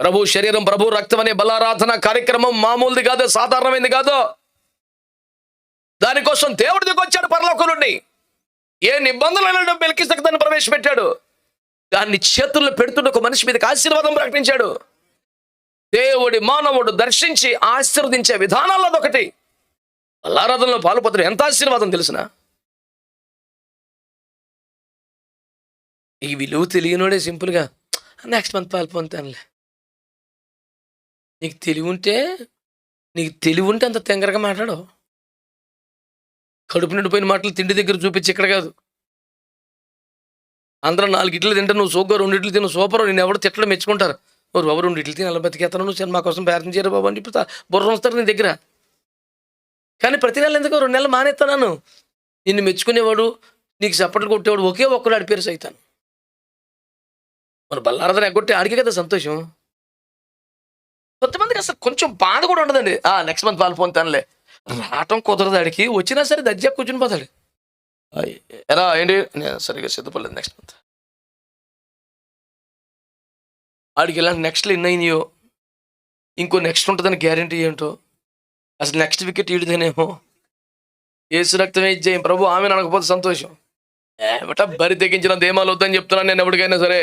ప్రభు శరీరం, ప్రభు రక్తం అనే బలారాధన కార్యక్రమం మామూలుది కాదు, సాధారణమైంది కాదు. దానికోసం దేవుడి దిగి వచ్చాడు పరలోకం నుండి. ఏ నిబంధనలను మెల్కీసెదెకు దాన్ని ప్రవేశపెట్టాడు. దాన్ని చేతుల్లో పెడుతున్న ఒక మనిషి మీదకి ఆశీర్వాదం ప్రకటించాడు. దేవుడి మానవుడు దర్శించి ఆశీర్వదించే విధానాల్లో అదొకటి. బలారాధనలో పాలుపత్రుడు ఎంత ఆశీర్వాదం తెలిసిన. ఈ విలువ తెలియనోడే సింపుల్గా నెక్స్ట్ మంత్ పాలు పొందుతానులే. నీకు తెలివి ఉంటే అంత తెంగరగా మాట్లాడు. కడుపు నిండిపోయిన మాటలు తిండి దగ్గర చూపించి ఇక్కడ కాదు. అందరం 4 ఇడ్లు తింటే నువ్వు సోగ్గా 2 ఇడ్లు తిను సూపర్, నేను ఎవరు తిట్టడం మెచ్చుకుంటారు. బాబు 2 ఇడ్లు తిని అలా బతికేస్తాను, నువ్వు మా కోసం ప్రార్థన చేయరు బాబు అని చెప్పి బుర్ర వస్తారు నీ దగ్గర. కానీ ప్రతి నెల ఎందుకు 2 నెలలు మానేస్తాను. నిన్ను మెచ్చుకునేవాడు, నీకు చప్పట్లు కొట్టేవాడు ఒకే ఒక్కడు ఆడి పేరు సైతాను. మన బల్లారాధన ఎగ్గొట్టి ఆడికే కదా సంతోషం. కొంతమందికి అసలు కొంచెం బాధ కూడా ఉండదండి. నెక్స్ట్ మంత్ పాలు పొందుతానులే, రావటం కుదరదు. ఆడికి వచ్చినా సరే దర్జా కూర్చుని పోతాడు. ఎలా ఏంటి, నేను సరిగ్గా సిద్ధపడలేదు నెక్స్ట్ మంత్. ఆడికి ఇలాంటి నెక్స్ట్లు ఎన్ని అయినాయో, ఇంకో నెక్స్ట్ ఉంటుందని గ్యారంటీ ఏంటో, అసలు నెక్స్ట్ వికెట్ ఈడితేనేమో ఏసు రక్తమే ఇచ్చేయం ప్రభు ఆమె అనకపోతే సంతోషం. ఏమిటా బరి తెగించిన దేమాలు వద్దని చెప్తున్నాను నేను ఎవరికైనా సరే.